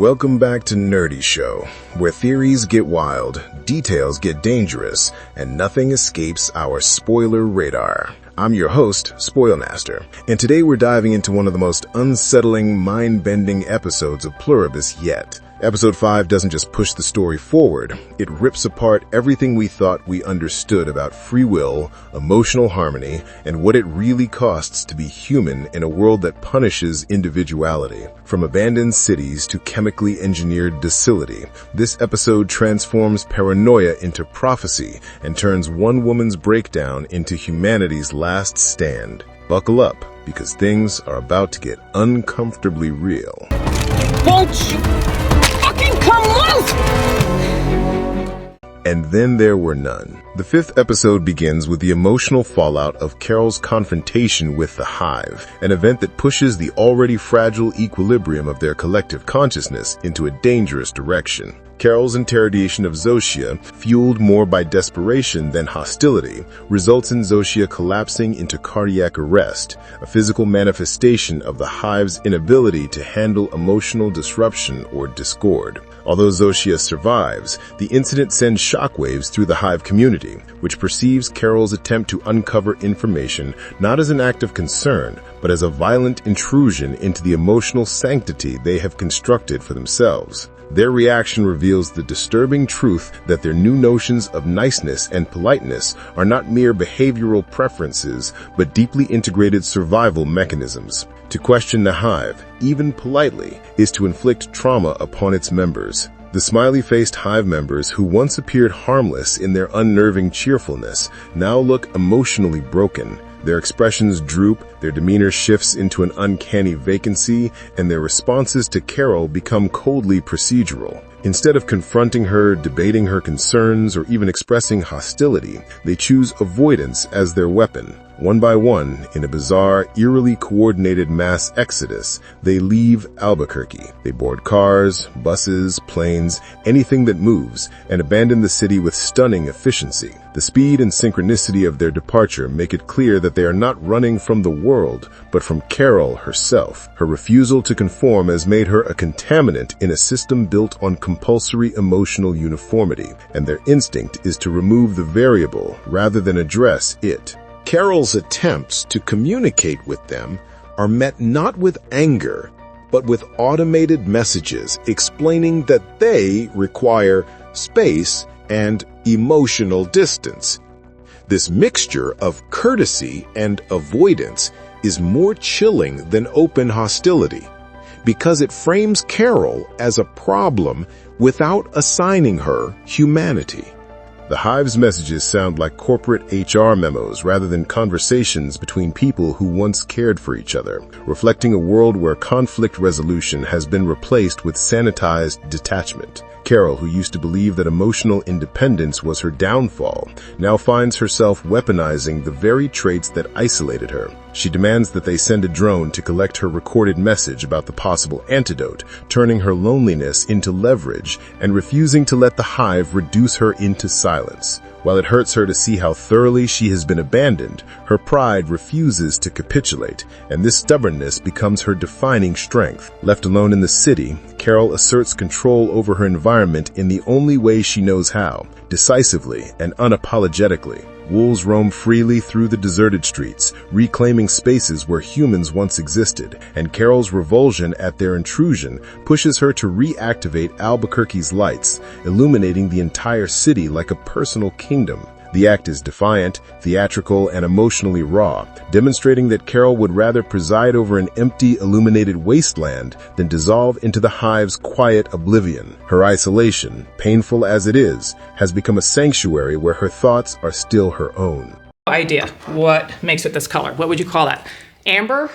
Welcome back to Nerdy Show, where theories get wild, details get dangerous, and nothing escapes our spoiler radar. I'm your host, Spoilmaster, and today we're diving into one of the most unsettling, mind-bending episodes of Pluribus yet. Episode 5 doesn't just push the story forward, it rips apart everything we thought we understood about free will, emotional harmony, and what it really costs to be human in a world that punishes individuality. From abandoned cities to chemically engineered docility, this episode transforms paranoia into prophecy and turns one woman's breakdown into humanity's last stand. Buckle up, because things are about to get uncomfortably real. Won't you fucking come loose? And then there were none. The 5th episode begins with the emotional fallout of Carol's confrontation with the Hive, an event that pushes the already fragile equilibrium of their collective consciousness into a dangerous direction. Carol's interrogation of Zosia, fueled more by desperation than hostility, results in Zosia collapsing into cardiac arrest, a physical manifestation of the Hive's inability to handle emotional disruption or discord. Although Zosia survives, the incident sends shockwaves through the Hive community, which perceives Carol's attempt to uncover information not as an act of concern, but as a violent intrusion into the emotional sanctity they have constructed for themselves. Their reaction reveals the disturbing truth that their new notions of niceness and politeness are not mere behavioral preferences, but deeply integrated survival mechanisms. To question the Hive, even politely, is to inflict trauma upon its members. The smiley-faced Hive members who once appeared harmless in their unnerving cheerfulness now look emotionally broken. Their expressions droop, their demeanor shifts into an uncanny vacancy, and their responses to Carol become coldly procedural. Instead of confronting her, debating her concerns, or even expressing hostility, they choose avoidance as their weapon. One by one, in a bizarre, eerily coordinated mass exodus, they leave Albuquerque. They board cars, buses, planes, anything that moves, and abandon the city with stunning efficiency. The speed and synchronicity of their departure make it clear that they are not running from the world, but from Carol herself. Her refusal to conform has made her a contaminant in a system built on compulsory emotional uniformity, and their instinct is to remove the variable rather than address it. Carol's attempts to communicate with them are met not with anger, but with automated messages explaining that they require space and emotional distance. This mixture of courtesy and avoidance is more chilling than open hostility, because it frames Carol as a problem without assigning her humanity. The Hive's messages sound like corporate HR memos rather than conversations between people who once cared for each other, reflecting a world where conflict resolution has been replaced with sanitized detachment. Carol, who used to believe that emotional independence was her downfall, now finds herself weaponizing the very traits that isolated her. She demands that they send a drone to collect her recorded message about the possible antidote, turning her loneliness into leverage and refusing to let the Hive reduce her into silence. While it hurts her to see how thoroughly she has been abandoned, her pride refuses to capitulate, and this stubbornness becomes her defining strength. Left alone in the city, Carol asserts control over her environment in the only way she knows how, decisively and unapologetically. Wolves roam freely through the deserted streets, reclaiming spaces where humans once existed, and Carol's revulsion at their intrusion pushes her to reactivate Albuquerque's lights, illuminating the entire city like a personal kingdom. The act is defiant, theatrical, and emotionally raw, demonstrating that Carol would rather preside over an empty, illuminated wasteland than dissolve into the Hive's quiet oblivion. Her isolation, painful as it is, has become a sanctuary where her thoughts are still her own. Idea. What makes it this color? What would you call that? Amber?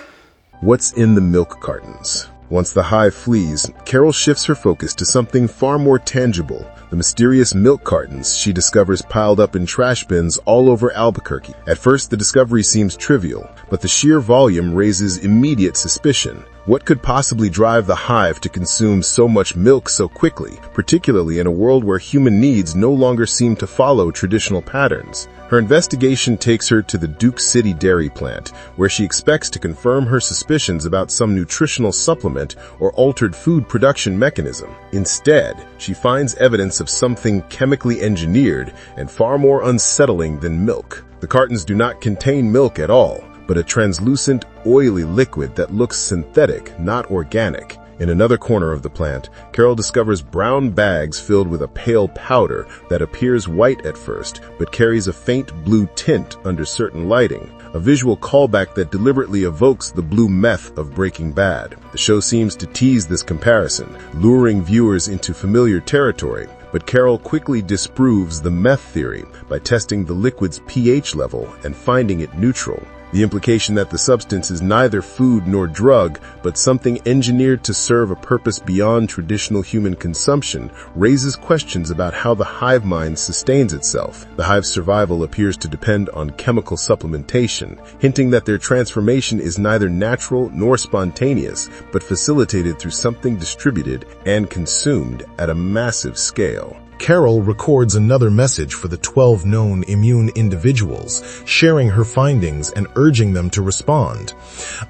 What's in the milk cartons? Once the Hive flees, Carol shifts her focus to something far more tangible. The mysterious milk cartons she discovers piled up in trash bins all over Albuquerque. At first, the discovery seems trivial, but the sheer volume raises immediate suspicion. What could possibly drive the hive to consume so much milk so quickly, particularly in a world where human needs no longer seem to follow traditional patterns? Her investigation takes her to the Duke City dairy plant, where she expects to confirm her suspicions about some nutritional supplement or altered food production mechanism. Instead, she finds evidence of something chemically engineered and far more unsettling than milk. The cartons do not contain milk at all, but a translucent, oily liquid that looks synthetic, not organic. In another corner of the plant, Carol discovers brown bags filled with a pale powder that appears white at first, but carries a faint blue tint under certain lighting, a visual callback that deliberately evokes the blue meth of Breaking Bad. The show seems to tease this comparison, luring viewers into familiar territory, but Carol quickly disproves the meth theory by testing the liquid's pH level and finding it neutral. The implication that the substance is neither food nor drug, but something engineered to serve a purpose beyond traditional human consumption, raises questions about how the hive mind sustains itself. The hive's survival appears to depend on chemical supplementation, hinting that their transformation is neither natural nor spontaneous, but facilitated through something distributed and consumed at a massive scale. Carol records another message for the 12 known immune individuals, sharing her findings and urging them to respond.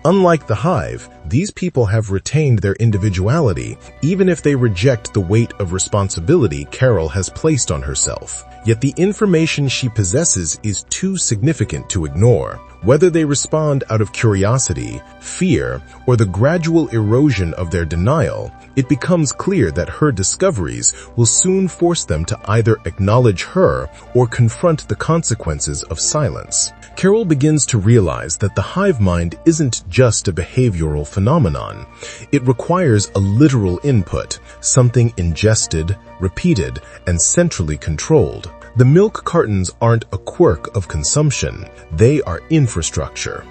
Unlike the hive, these people have retained their individuality, even if they reject the weight of responsibility Carol has placed on herself. Yet the information she possesses is too significant to ignore. Whether they respond out of curiosity, fear, or the gradual erosion of their denial, it becomes clear that her discoveries will soon force them to either acknowledge her or confront the consequences of silence. Carol begins to realize that the hive mind isn't just a behavioral phenomenon. It requires a literal input, something ingested, repeated, and centrally controlled. The milk cartons aren't a quirk of consumption. They are infrastructure.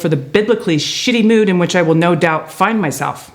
For the biblically shitty mood in which I will no doubt find myself.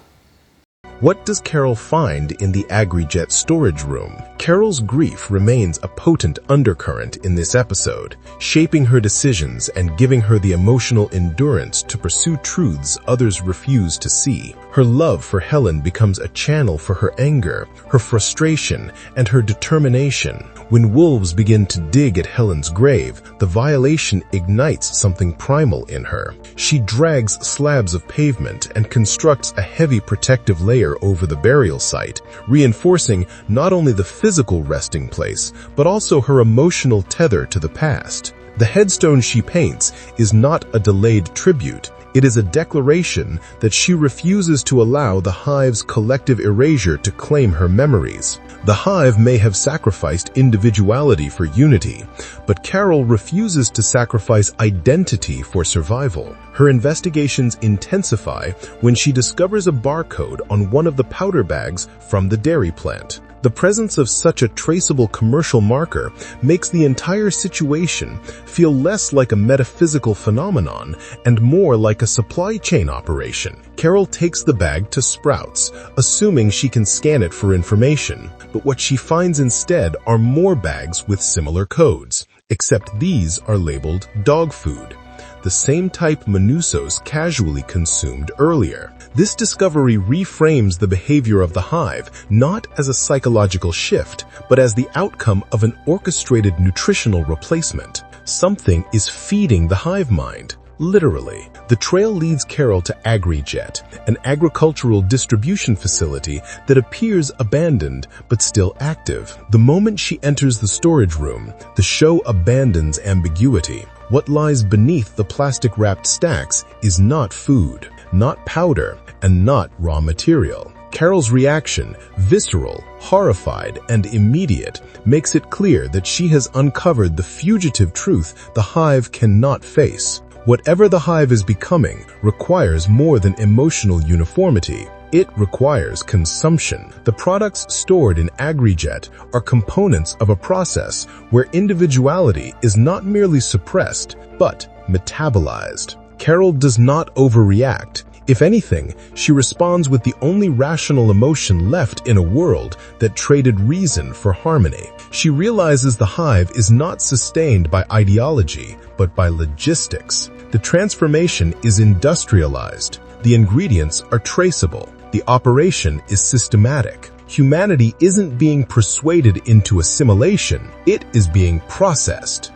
What does Carol find in the AgriJet storage room? Carol's grief remains a potent undercurrent in this episode, shaping her decisions and giving her the emotional endurance to pursue truths others refuse to see. Her love for Helen becomes a channel for her anger, her frustration, and her determination. When wolves begin to dig at Helen's grave, the violation ignites something primal in her. She drags slabs of pavement and constructs a heavy protective layer over the burial site, reinforcing not only the physical resting place, but also her emotional tether to the past. The headstone she paints is not a delayed tribute. It is a declaration that she refuses to allow the hive's collective erasure to claim her memories. The hive may have sacrificed individuality for unity, but Carol refuses to sacrifice identity for survival. Her investigations intensify when she discovers a barcode on one of the powder bags from the dairy plant. The presence of such a traceable commercial marker makes the entire situation feel less like a metaphysical phenomenon and more like a supply chain operation. Carol takes the bag to Sprouts, assuming she can scan it for information, but what she finds instead are more bags with similar codes, except these are labeled dog food, the same type Manussos casually consumed earlier. This discovery reframes the behavior of the hive not as a psychological shift, but as the outcome of an orchestrated nutritional replacement. Something is feeding the hive mind, literally. The trail leads Carol to AgriJet, an agricultural distribution facility that appears abandoned but still active. The moment she enters the storage room, the show abandons ambiguity. What lies beneath the plastic-wrapped stacks is not food, not powder, and not raw material. Carol's reaction, visceral, horrified, and immediate, makes it clear that she has uncovered the fugitive truth the hive cannot face. Whatever the hive is becoming requires more than emotional uniformity. It requires consumption. The products stored in AgriJet are components of a process where individuality is not merely suppressed, but metabolized. Carol does not overreact. If anything, she responds with the only rational emotion left in a world that traded reason for harmony. She realizes the hive is not sustained by ideology, but by logistics. The transformation is industrialized. The ingredients are traceable. The operation is systematic. Humanity isn't being persuaded into assimilation, it is being processed.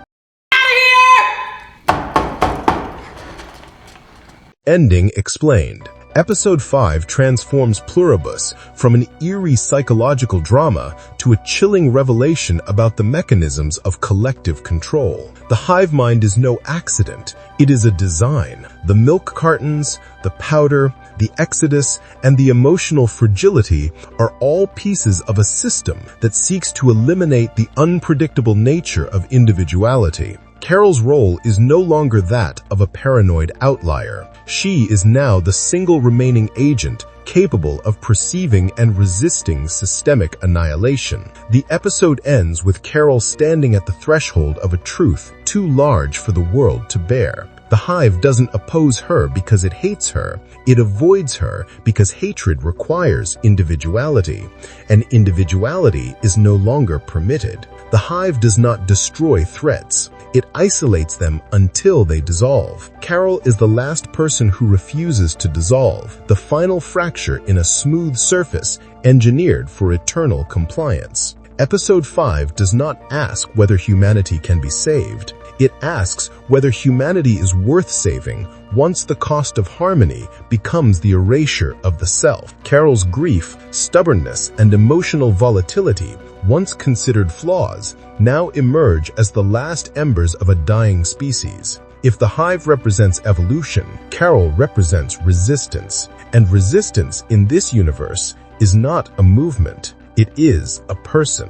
Ending explained. Episode 5 transforms Pluribus from an eerie psychological drama to a chilling revelation about the mechanisms of collective control. The hive mind is no accident, it is a design. The milk cartons, the powder, the exodus, and the emotional fragility are all pieces of a system that seeks to eliminate the unpredictable nature of individuality. Carol's role is no longer that of a paranoid outlier. She is now the single remaining agent capable of perceiving and resisting systemic annihilation. The episode ends with Carol standing at the threshold of a truth too large for the world to bear. The hive doesn't oppose her because it hates her. It avoids her because hatred requires individuality, and individuality is no longer permitted. The hive does not destroy threats. It isolates them until they dissolve. Carol is the last person who refuses to dissolve, the final fracture in a smooth surface engineered for eternal compliance. Episode 5 does not ask whether humanity can be saved. It asks whether humanity is worth saving once the cost of harmony becomes the erasure of the self. Carol's grief, stubbornness, and emotional volatility, once considered flaws, now emerge as the last embers of a dying species. If the hive represents evolution, Carol represents resistance. And resistance in this universe is not a movement, it is a person.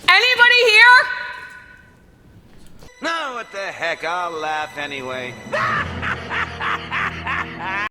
Anybody here? No, what the heck, I'll laugh anyway.